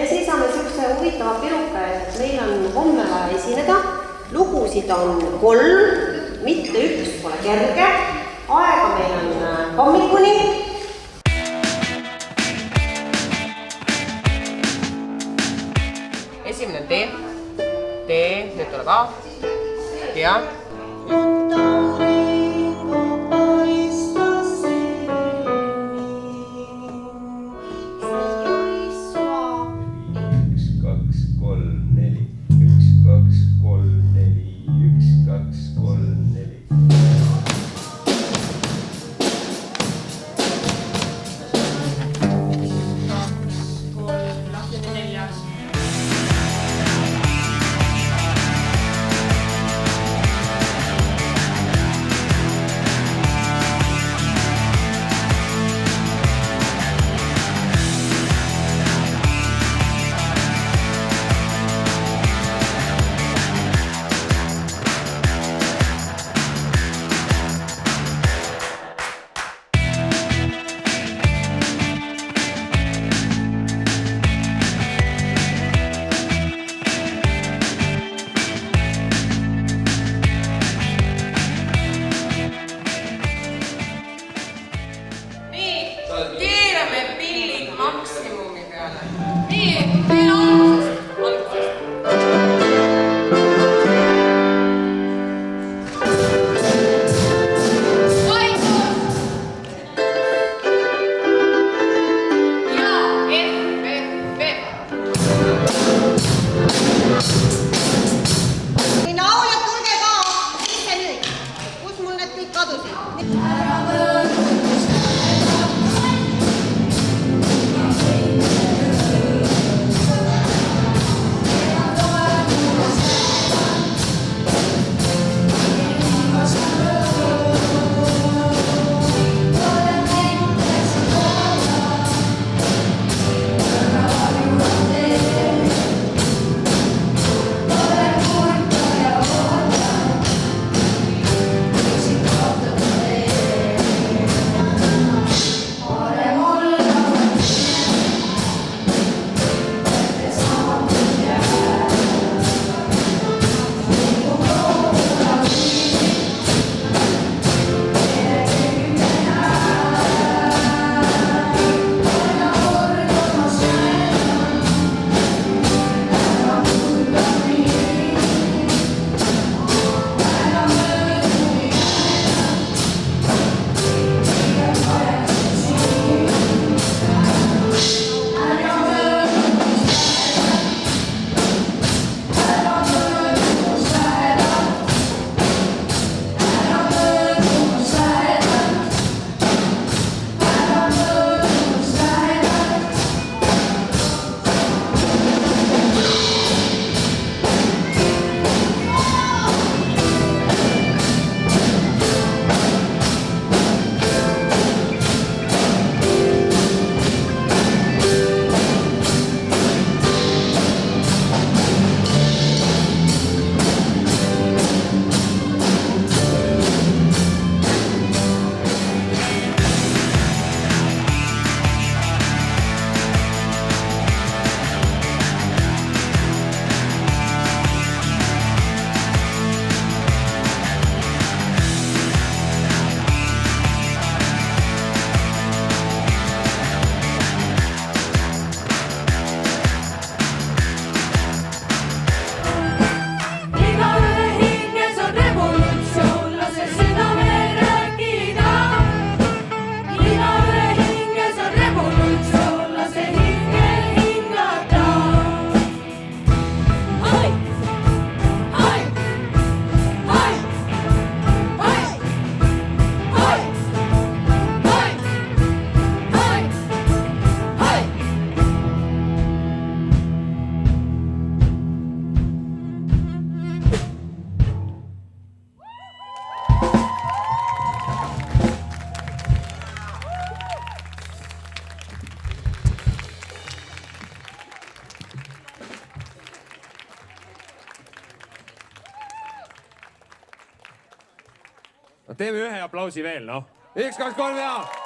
Me seisame niisuguse huvitava piruka ees, et meil on homme vaja esineda. Lugusid on 3, mitte üks pole kerge. Aega meil on hommikuni. Esimene on D. D, nüüd tuleb A. Ja. Maksimumi peale. Nii, veel algusest. Vaikus! Ja, F. Või lauljad, tulge ka! Mis see nüüd? Kus mul need kõik kadusid? Teeme ühe aplausi veel, noh. 1, 2, 3 ja...